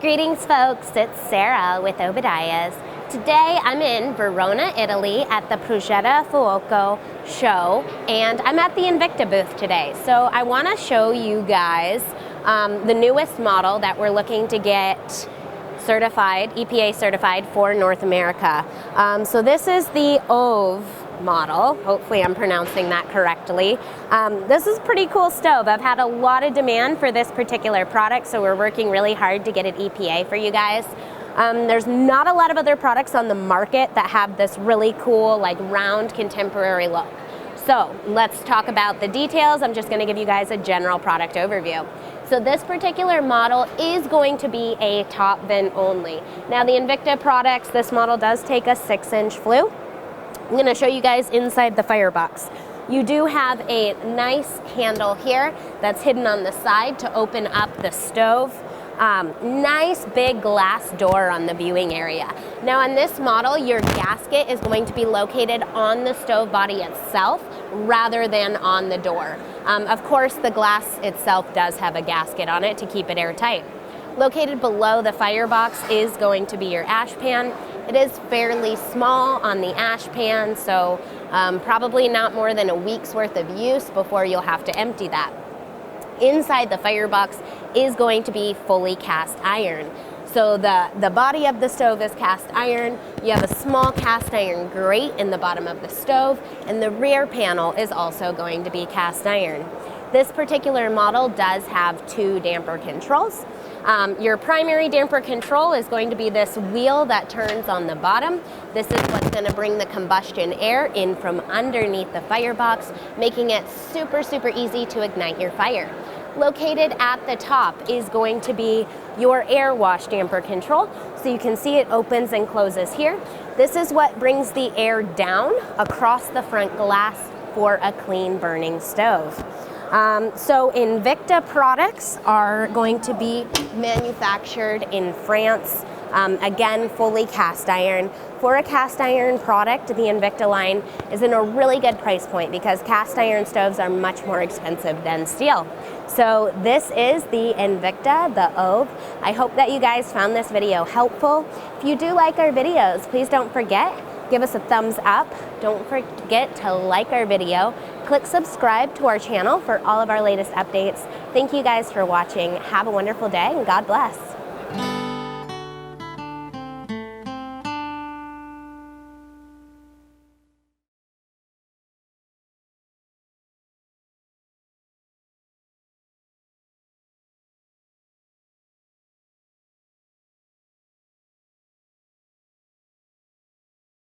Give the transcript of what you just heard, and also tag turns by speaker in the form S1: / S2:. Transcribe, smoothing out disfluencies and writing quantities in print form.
S1: Greetings folks, it's Sarah with Obadiah's. Today I'm in Verona, Italy at the Progetto Fuoco show, and I'm at the Invicta booth today. So I want to show you guys the newest model that we're looking to get certified, EPA certified for North America. So this is the Ove model. Hopefully I'm pronouncing that correctly. This is a pretty cool stove. I've had a lot of demand for this particular product, so we're working really hard to get it EPA for you guys. There's not a lot of other products on the market that have this really cool, like round contemporary look. So let's talk about the details. I'm just going to give you guys a general product overview. So this particular model is going to be a top vent only. Now the Invicta products, this model does take a 6-inch flue. I'm going to show you guys inside the firebox. You do have a nice handle here that's hidden on the side to open up the stove. Nice big glass door on the viewing area. Now on this model, your gasket is going to be located on the stove body itself rather than on the door. Of course, the glass itself does have a gasket on it to keep it airtight. Located below the firebox is going to be your ash pan. It is fairly small on the ash pan, so probably not more than a week's worth of use before you'll have to empty that. Inside the firebox is going to be fully cast iron. So the body of the stove is cast iron. You have a small cast iron grate in the bottom of the stove, and the rear panel is also going to be cast iron. This particular model does have 2 damper controls. Your primary damper control is going to be this wheel that turns on the bottom. This is what's going to bring the combustion air in from underneath the firebox, making it super, super easy to ignite your fire. Located at the top is going to be your air wash damper control. So you can see it opens and closes here. This is what brings the air down across the front glass for a clean burning stove. So Invicta products are going to be manufactured in France. Again, fully cast iron. For a cast iron product, the Invicta line is in a really good price point because cast iron stoves are much more expensive than steel. So this is the Invicta, the Ove. I hope that you guys found this video helpful. If you do like our videos, please don't forget, give us a thumbs up. Don't forget to like our video. Click subscribe to our channel for all of our latest updates. Thank you guys for watching. Have a wonderful day and God bless.